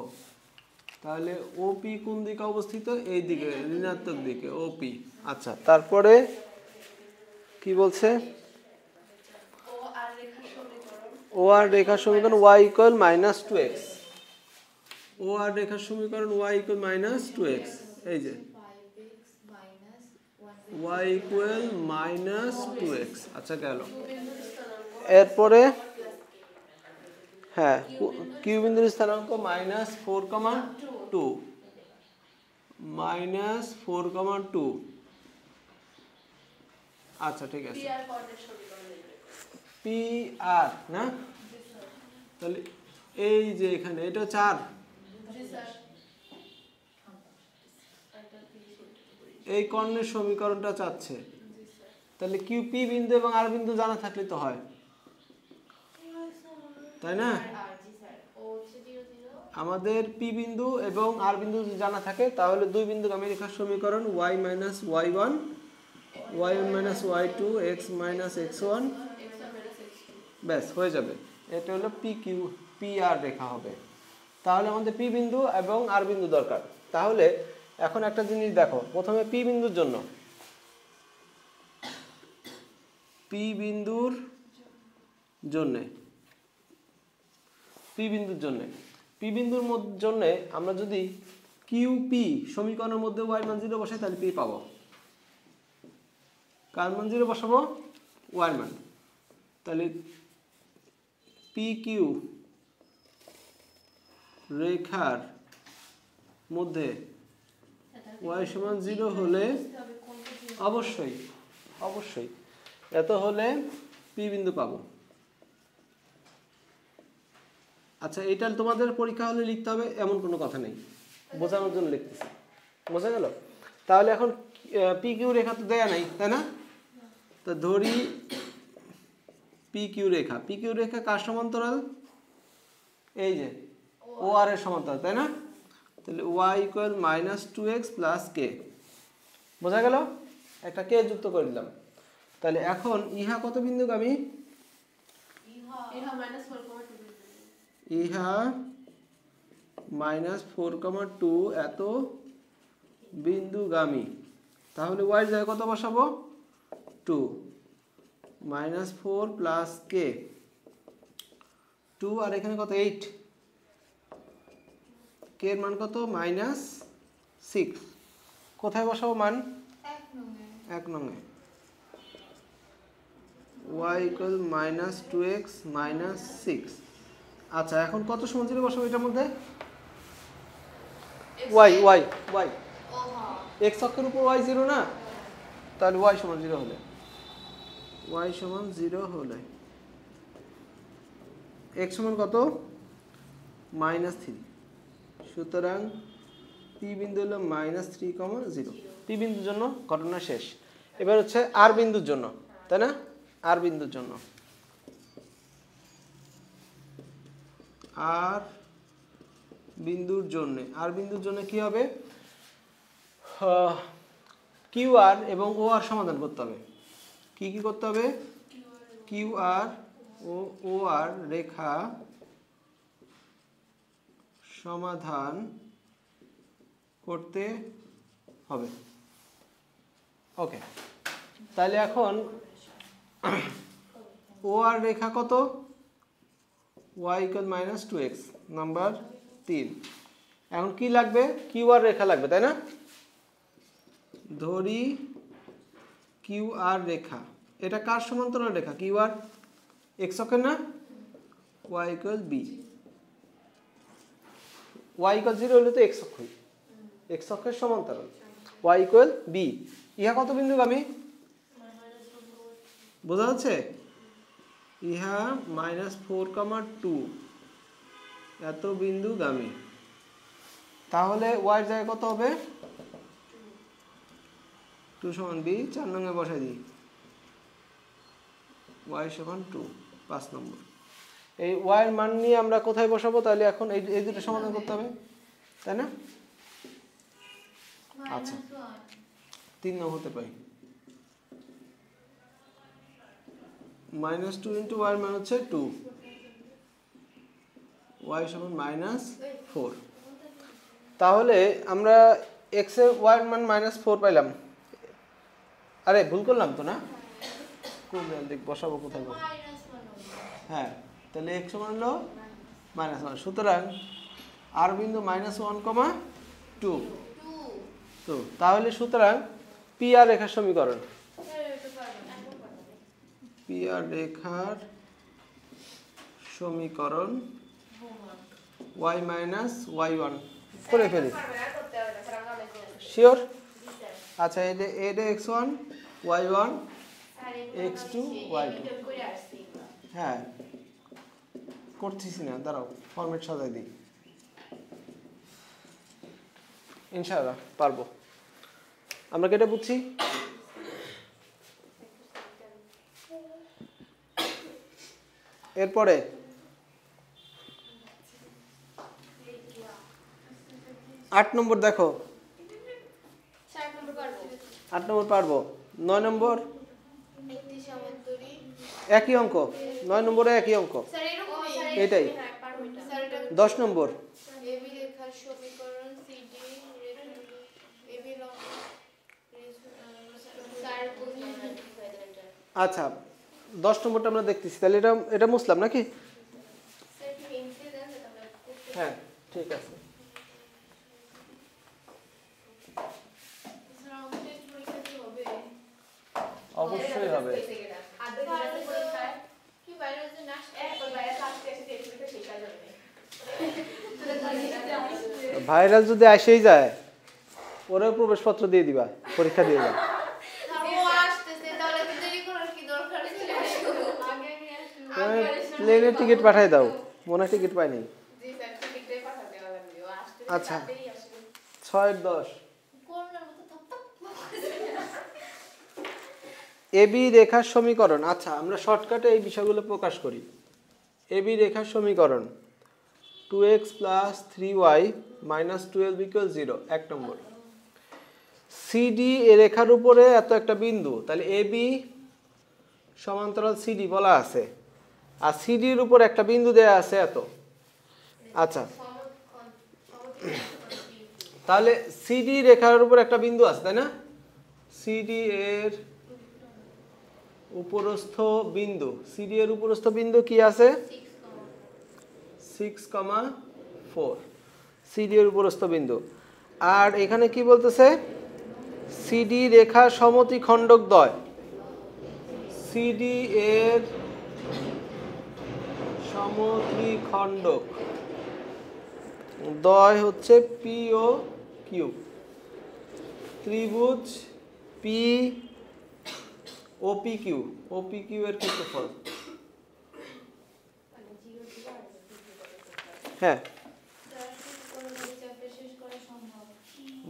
তাহলে ওপি কোন দিকে অবস্থিত? এই দিকে, ঋণাত্মক দিকে ওপি। আচ্ছা তারপরে কি বলছে? ও আর রেখার সমীকরণ y ইকুয়াল -2x, ও আর রেখার সমীকরণ y ইকুয়াল -2x, এই যে y ইকুয়াল -2x। আচ্ছা গেল। এরপরে হ্যাঁ কিউ বিন্দুর স্থানাঙ্ক -4,2, -4,2। আচ্ছা ঠিক আছে, পি আর না, তাহলে এই যে এখানে এটা 4, এই কর্ণের সমীকরণটা চাচ্ছে। তাহলে কিউ পি বিন্দু এবং আর বিন্দু জানা থাকলে তো হয়, তাই না? আমাদের পি বিন্দু এবং আর বিন্দু যদি জানা থাকে তাহলে দুই বিন্দুগামী রেখার সমীকরণ y - y1, y1 - y2, x - x1, ব্যাস হয়ে যাবে। এটা হলো পি কিউ পি আর রেখা হবে। তাহলে আমাদের পি বিন্দু এবং আর বিন্দু দরকার। তাহলে এখন একটা জিনিস দেখো, প্রথমে পি বিন্দুর জন্য, পি বিন্দুর জন্যে পি বিন্দুর জন্য আমরা যদি কিউ পি সমীকরণের মধ্যে ওয়াই মান 0 বসাই তাহলে পি পাবো। কার মান 0 বসাবো? ওয়াই মান। তাহলে পি কিউ রেখার মধ্যে ওয়াই সমান 0 হলে অবশ্যই এত হলে পি বিন্দু পাবো। আচ্ছা এটা তোমাদের পরীক্ষা হলে লিখতে হবে এমন কোনো কথা নেই, বোঝানোর জন্য লিখতেছি, বোঝা গেল? তাহলে এখন পি কিউ রেখা তো দেয়া নাই, তাই না? তো ধরি পি কিউ রেখা কার সমান্তরাল? এই যে ও আর এর সমান্তরাল, তাই না? তাহলে y ইকুয়াল -2x প্লাস কে, বোঝা গেল? একটা কে যুক্ত করে দিলাম। তাহলে এখন ইহা কত বিন্দুগামী? ইহা -4,2 এত বিন্দুগামী। তাহলে y এর জায়গায় কত বসাবো? 2 -4 প্লাস কে, 2 আর এখানে কত 8, কে এর মান কত? -6। কোথায় বসাবো মান? 1 নং-এ। y equal -2x -6। আচ্ছা এখন কত সমান 0 বসাবো এটার মধ্যে? y x অক্ষের উপর y 0 না, তাহলে y সমান 0 হলে x সমান কত? -3। সুতরাং পি বিন্দু হলো -3,0। পি বিন্দুর জন্য ঘটনা শেষ। এবার হচ্ছে আর বিন্দুর জন্য, তাই না? আর বিন্দুর জন্য, আর বিন্দুর জন্য কি হবে? কিউ আর এবং ও আর সমাধান করতে হবে। কি কি করতে হবে? কিউ আর ও ও আর রেখা সমাধান করতে হবে। ওকে, তাহলে এখন ও আর রেখা কত? y = -2x, number 3। এখন কি লাগবে? কিউ আর রেখা লাগবে, তাই না? ধরি কিউ আর রেখা, এটা কার সমান্তরাল রেখা? কিউ আর x অক্ষের না? y = b, y = 0 হলে তো x অক্ষই, x অক্ষের সমান্তরাল, y = b। ইহা কত বিন্দুগামী? বোঝা যাচ্ছে? ইহা -4,2 এত বিন্দুগামী। তাহলে y এর জায়গায় কত হবে? 2 = b, 4 নং এ বসাই দিই, y = 2, 5 নম্বর। এই y এর মান নিয়ে আমরা কোথায় বসাবো? তাহলে এখন এই দুটো সমাধান করতে হবে, তাই না? আচ্ছা, 3 নং হতে পারি। -2 × y এর মান হচ্ছে 2, y = -4। তাহলে আমরা x এর y এর মান -4 পাইলাম। আরে ভুল করলাম তো না? কোন দিক বসাবো, কোথায় বসাবো? হ্যাঁ, তাহলে x সমান হলো -1। সুতরাং আর বিন্দু -1,2। তো তাহলে সুতরাং পি আর রেখার সমীকরণ, পি আর রেখার সমীকরণ y - y1 করে ফেলি। শিওর? আচ্ছা, এটা x1 y1 x2 y2। হ্যাঁ, করতেছি না, দাঁড়াও ফরম্যাট সাজাই দিই। ইনশাআল্লাহ পারবো। আমরা কি এটা বুঝছি? এরপরে 8 নম্বর দেখো, 8 নম্বর পারবো। 9 নম্বর একই অঙ্ক, 9 নম্বরে একই অঙ্ক, এটাই। 10 নম্বর আচ্ছা, 10 নম্বরটা আমরা দেখতেছি। তাহলে এটা মুছলাম নাকি? হ্যাঁ, ঠিক আছে। অবশ্যই হবে। ভাইরাল যদি আসেই যায়, ওরা প্রবেশপত্র দিয়ে দিবা, পরীক্ষা দিয়ে যাবে। প্লেনের টিকিট পাঠাই দাও, মনে হয় টিকিট পাইনি। আচ্ছা, 6-10 এবি রেখার সমীকরণ। আচ্ছা, আমরা শর্টকাটে এই বিষয়গুলো প্রকাশ করি। এবি রেখার সমীকরণ 2x + 3y - 12 = 0, 1 নম্বর। সিডি এ রেখার উপরে এত একটা বিন্দু, তাহলে এবি সমান্তরাল সিডি বলা আছে, আর সিডির উপর একটা বিন্দু দেয়া আছে এত। আচ্ছা, তাহলে সিডি রেখার উপর একটা বিন্দু আছে, তাই না? সিডি এর উপরস্থ বিন্দু, সিডি এর উপরস্থ বিন্দু কি আছে? 6,4, সিডি এর উপরস্থ বিন্দু। আর এখানে কি বলতেছে? সিডি রেখা সমদ্বিখণ্ডক দ্বয়, সিডি এর সমদ্বিখণ্ডক দ্বয় হচ্ছে পি ও কিউ। ত্রিভুজ পি ওপি কিউ, ওপি কিউ এর ক্ষেত্রফল। হ্যাঁ,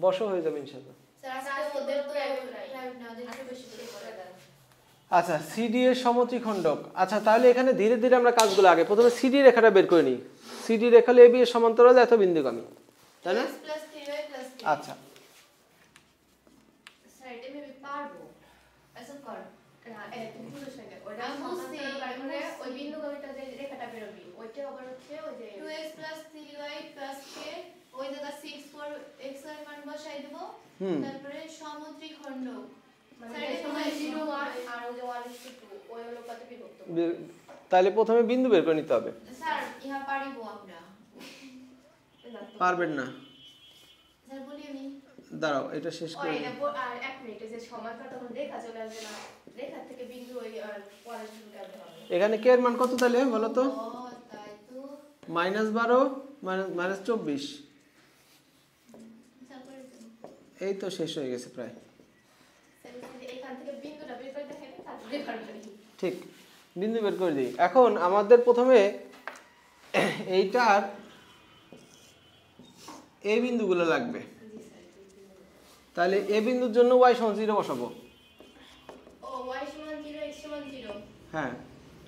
বসো, হয়ে যাবে ইনশাআল্লাহ। স্যার আজকে ওদের তো প্রাইভেট না, ওদের একটু বেশি করে দেন। আচ্ছা, সিডি এর সমত্রিখণ্ডক। আচ্ছা, তাহলে এখানে ধীরে ধীরে আমরা কাজগুলো আগে প্রথমে সিডি রেখাটা বের করে নিই। সিডি রেখা হলো এবি এর সমান্তরাল এত বিন্দুগামী, তাই না? Plus 3y plus 3। আচ্ছা স্যার এটা আমি পারবো। আচ্ছা কর। না তুমি বুঝছ না, ওটা সমান্তরাল করে ওই বিন্দুগামীটা যে রেখাটা বেরোবে ওইটা আবার হচ্ছে ওই যে 2x 3y k ওই জায়গা 6 4 x এর মান বসাই দেব। তারপরে সমত্রিখণ্ডক স্যার এটা সময় 0 1 আর ওই যে 1:2 ওই অনুপাতে বিভক্ত। তাহলে প্রথমে বিন্দু বের করে নিতে হবে। স্যার ইহা পারিবো আমরা? পারবেন না। স্যার বলি আমি দাঁড়াও, এটা শেষ করে এটা আর এক মিনিট যে সমান্তরাল তখন রেখা চলে আসবে না, রেখা থেকে বিন্দু ওই আর পরে শুরু করতে হবে। এখানে কে এর মান কত তাহলে বলো তো? তাই তো -12 -24। তারপরে এই তো শেষ হয়ে গেছে প্রায়। এখান থেকে বিন্দুটা বের করে দেখেন তারপরে পারবেন। ঠিক, বিন্দু বের করে দিই। এখন আমাদের প্রথমে এইটার এই বিন্দুগুলো লাগবে। তাহলে এ বিন্দুর জন্য y = 0 বসাবো। ও y = 0 x = 0। হ্যাঁ,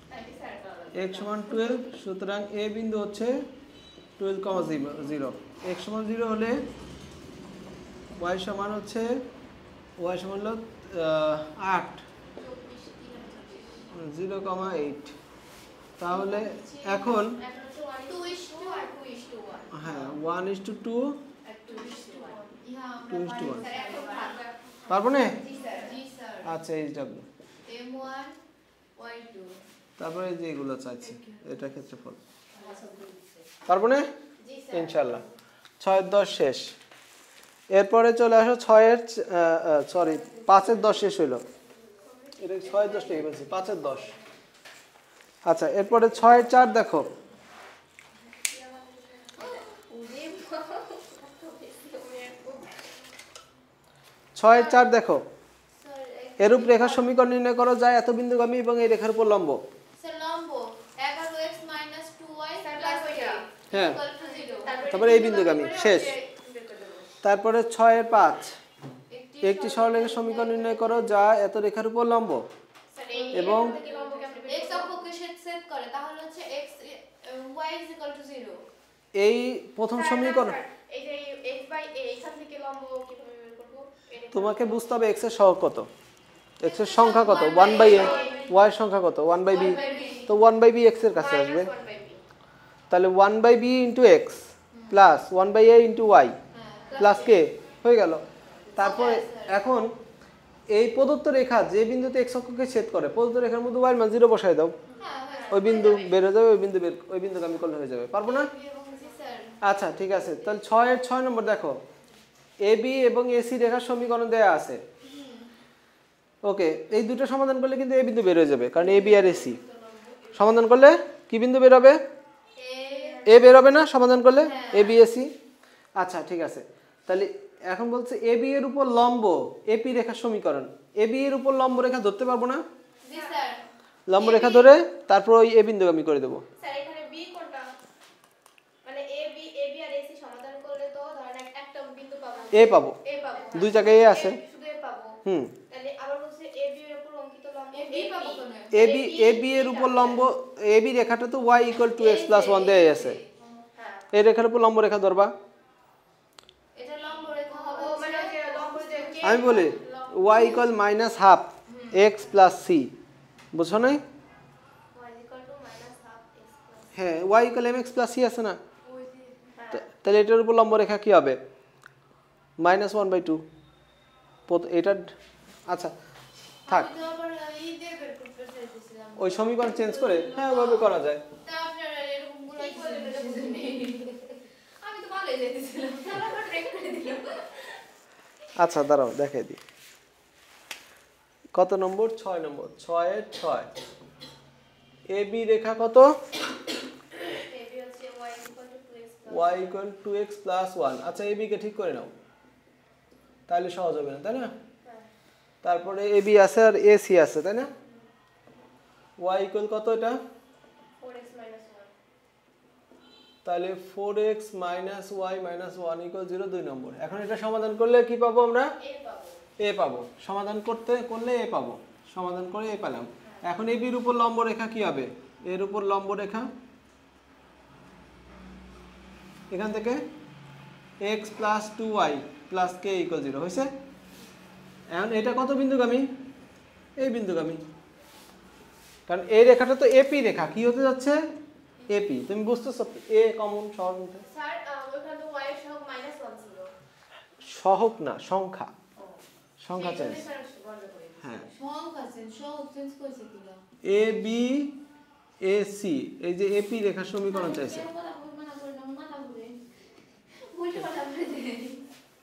তাই কি স্যার? x = 12, সুতরাং এ বিন্দু হচ্ছে 12,0। x = 0 হলে y সমান হচ্ছে y সমান হলো 8 0,8। তাহলে এখন হ্যাঁ 1:2 আর 2:1 ইহা আমরা 2:1 স্যার এখন পারবো না? জি স্যার আচ্ছা, HW m1 y2 তারপরে যে এগুলো চাইছি এটা ক্ষেত্রফল পারবো না জি স্যার ইনশাআল্লাহ। 6-10 শেষ। এরপরে চলে আসো 5-10 শেষ হইলো। এটা 6-10 লিখে ফেলছি, 5-10। আচ্ছা, এরপরে 6-4 দেখো। 6-4 দেখো। এরূপ রেখার সমীকরণ নির্ণয় করা যায় এত বিন্দুগামী এবং এই রেখার উপর লম্ব। স্যার লম্ব 11x - 2y + হ্যাঁ, 0। তারপরে এই বিন্দুগামী শেষ। তারপরে 6-5 একটি সরলরেখার সমীকরণ নির্ণয় করো যা এত রেখার উপর লম্ব এবং x অক্ষকে ছেদ করে, তাহলে হচ্ছে x y = 0। এই প্রথম সমীকরণ এই যে x/a এখান থেকে লম্ব কিভাবে বের করব? তোমাকে বুঝতে হবে x এর সহগ কত, x এর সংখ্যা কত 1/a, y এর সংখ্যা কত 1/b। তো 1/b x এর কাছে আসবে, তাহলে 1/b * x plus 1/a * y plus k হয়ে গেল। তারপরে এখন এই প্রদত্ত রেখা যে বিন্দুতে x অক্ষকে ছেদ করে প্রদত্ত রেখার মধ্যে y এর মান 0 বসায় দাও, ওই বিন্দু বের হয়ে যাবে, ওই বিন্দুগামী করলে হয়ে যাবে। পারবো না? আচ্ছা ঠিক আছে, তাহলে 6 নম্বর দেখো। AB এবং AC রেখার সমীকরণ দেয়া আছে। ওকে, এই দুটো সমাধান করলে কিন্তু এই বিন্দু বের হয়ে যাবে, কারণ AB আর AC সমাধান করলে কি বিন্দু বের হবে? এ বের হবে না সমাধান করলে? AB AC। আচ্ছা ঠিক আছে, তাহলে এখন বলছে AB এর উপর লম্ব AP রেখার সমীকরণ। AB এর উপর লম্ব রেখা ধরতে পারবো না? জি স্যার। লম্ব রেখা ধরে তারপর ওই এ বিন্দুগামী করে দেব। স্যার এখানে B কোনটা? মানে AB আর AC সমাধান করলে তো ধরেন একটা বিন্দু পাবো। এ পাবো, A পাবো। দুই জায়গায় এ আছে। শুধু A পাবো। তাহলে আবার বলছে AB এর উপর অঙ্কিত লম্ব B পাবো কোন? AB এর উপর লম্ব AB রেখাটা তো y = x + 1 দেয়া আছে। হ্যাঁ। এই রেখার উপর লম্ব রেখা ধরবা। এটা লম্ব রেখা হবে মানে যে লম্ব যে আমি বলি y = -½ x + c, বুঝছো না? y = -½ x + হ্যাঁ, y = mx + c আছে না? ওই যে হ্যাঁ। তাহলে এটার উপর লম্ব রেখা কি হবে? -1/2 এটা। আচ্ছা থাক, আমি তো আবার এই দিয়ে বের করতে চাইছিলাম। ওই সমীকরণ চেঞ্জ করে হ্যাঁ ওইভাবে করা যায়। তা আপনারা এরকম গুলাই করে বুঝেন নেই। আমি তো ভালোই যাইতেছিলাম, তাহলে আবার ব্রেক করে দিলাম। আচ্ছা দাঁড়াও দেখাই দিই। কত নম্বর? 6 নম্বর। 6-6 AB রেখা কত? AB হচ্ছে y = 2x y = 2x + 1। আচ্ছা AB কে ঠিক করে নাও, তাহলে সহজ হবে না, তাই না? তারপরে AB আছে আর AC আছে, তাই না? y = কত এটা? 4x - 1 তাহলে 4x - y - 1 = 0 2 নম্বর। এখন এটা সমাধান করলে কি পাবো আমরা? a পাবো। সমাধান করলে a পাবো। সমাধান করে a পেলাম। এখন ab এর উপর লম্ব রেখা কি হবে? এর উপর লম্ব রেখা এখান থেকে x + 2y + k = 0 হয়েছে। এখন এটা কত বিন্দুগামী? এই বিন্দুগামী, কারণ এই রেখাটা তো এপি রেখা। কি হতে যাচ্ছে? এপি। তুমি বুঝতেছো? এ কমন সহগ মধ্যে স্যার ওখানে তো y এর সহগ -1 ছিল। সহগ না, সংখ্যা। সংখ্যা চেঞ্জ। হ্যাঁ, সহগ আছে, সহগ চেঞ্জ কইছে কিনা? এ বি এ সি, এই যে এপি রেখার সমীকরণ চাইছে।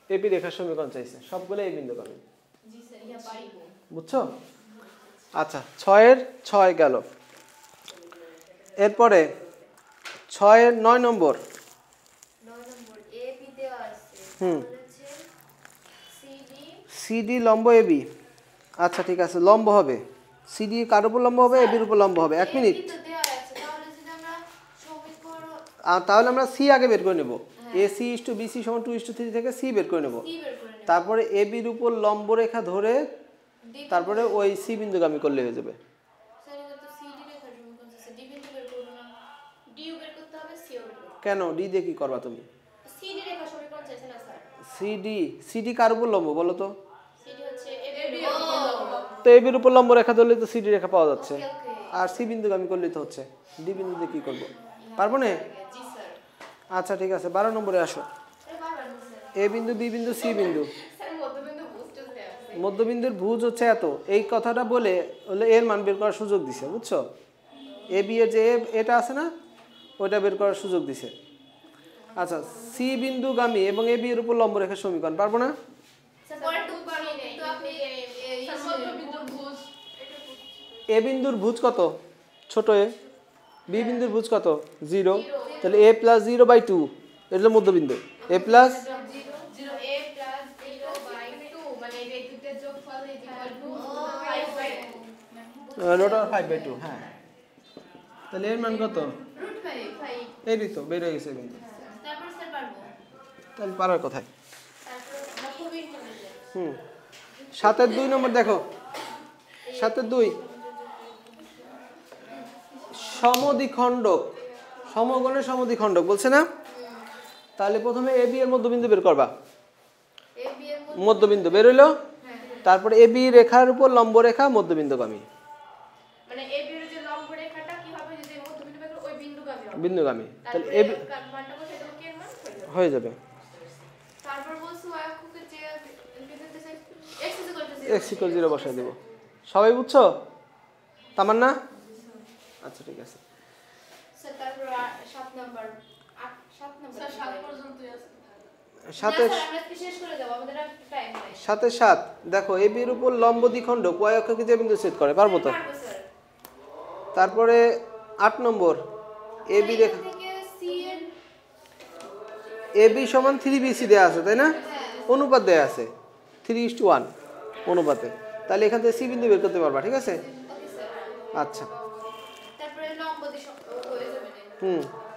এপি রেখার সমীকরণ চাইছে, সবগুলো এই বিন্দুগামী। জি স্যার, ইয়া পারিবো। বুঝছো? আচ্ছা, 6 এর 6 গেল। এরপরে 6 এর 9 নম্বর। 9 নম্বর এ বি দেওয়া আছে। হুম। হচ্ছে সিডি। সিডি লম্ব এবি। আচ্ছা ঠিক আছে, লম্ব হবে। সিডি কার উপর লম্ব হবে? এবির উপর লম্ব হবে। 1 মিনিট। এবি তো দেওয়া আছে, তাহলে যদি আমরা সমীকরণ তাহলে আমরা সি আগে বের করে নেব। AC = BC = 2:3 থেকে সি বের করে নেব। সি বের করে নেব। তারপরে এবির উপর লম্ব রেখা ধরে তারপরে ওই সি বিন্দুগামী করলে হয়ে যাবে। স্যার এটা তো সিডি রেখার সমীকরণ আছে, ডি বিন্দু বের করব না। ডিও বের করতে হবে, সিও বের করতে হবে। কেন? ডি দিয়ে কি করবা তুমি? সিডি রেখার সমীকরণ চাইছে না স্যার? সিডি কার উপর লম্ব বলো তো? সিডি হচ্ছে এবি। তো এবির উপর লম্ব রেখা ধরলে তো সিডি রেখা পাওয়া যাচ্ছে। ওকে। আর সি বিন্দুগামী করলে তো হচ্ছে। ডি বিন্দু দিয়ে কি করব? পারবো না? জি স্যার। আচ্ছা ঠিক আছে, 12 নম্বরে আসো। আরে বারবার না স্যার। এ বিন্দু, বি বিন্দু, সি বিন্দু। স্যার মধ্যবিন্দু বুঝতে আছে। মধ্যবিন্দুর ভুজ হচ্ছে এত। এই কথাটা বলে এর মান বের করার সুযোগ দিছে, বুঝছো? এ বি এর যে এটা আছে না, ওইটা বের করার সুযোগ দিছে। আচ্ছা, সি বিন্দুগামী এবং এ বি এর উপর লম্ব রেখার সমীকরণ পারবো না? স্যার পরে তো পারি নাই, তো আপনি এই মধ্যবিন্দু বুঝ এ বিন্দুর ভুজ কত? ছোট এ। বি বিন্দুর ভুজ কত? 0। তাহলে a + 0/2 এটা হলো মধ্যবিন্দু। a + 0 a + 0/2 মানে এই দুইটার যোগফল = 5/2। হ্যাঁ, তাহলে এর মান কত? √5 এই তো বের হয়ে গেছে বিন্দু। তারপর স্যার পারবো। তাহলে পারার কথাই। তারপর লক্ষ্যবিন্দু মিলে। 7 এর 2 নম্বর দেখো। 7 এর 2 সমদ্বিখণ্ডক। সমকোণের সমদ্বিখণ্ডক বলছে না? তাহলে প্রথমে এবি এর মধ্যবিন্দু বের করবা। এবি এর মধ্যবিন্দু বের হইলো। তারপরে এবি রেখার উপর লম্ব রেখা মধ্যবিন্দুগামী। মানে এবি এর যে লম্ব রেখাটা কি হবে, যদি মধ্যবিন্দু বের করি ওই বিন্দুগামী হবে। বিন্দুগামী। তাহলে তাহলে এবি মানটা বসে দেব, কি এর মান হয়ে যাবে। তারপর বলছো y অক্ষকে যে বিন্দুতে চাই x = 0 বসাই দেব। সবাই বুঝছো? তামান্না? আচ্ছা ঠিক আছে। স্যার তারপর 7 নাম্বার 7 নাম্বার স্যার 7 পর্যন্তই আছে। 7 এর আমরা কি শেষ করে দেব, আমাদের আর টাইম নাই। 7 এর 7 দেখো, এবি এর উপর লম্ব দ্বিখণ্ডক y অক্ষকে যে বিন্দু ছেদ করে, পারবো তো? পারবো স্যার। তারপরে 8 নম্বর এবি রেখা থেকে c এর এবি সমান 3BC দেয়া আছে, তাই না? অনুপাত দেয়া আছে 3:1 অনুপাতে। তাহলে এখান থেকে সি বিন্দু বের করতে পারবা, ঠিক আছে? Okay sir. আচ্ছা। তারপরে লম্ব দিয়ে হয়ে যাবে না।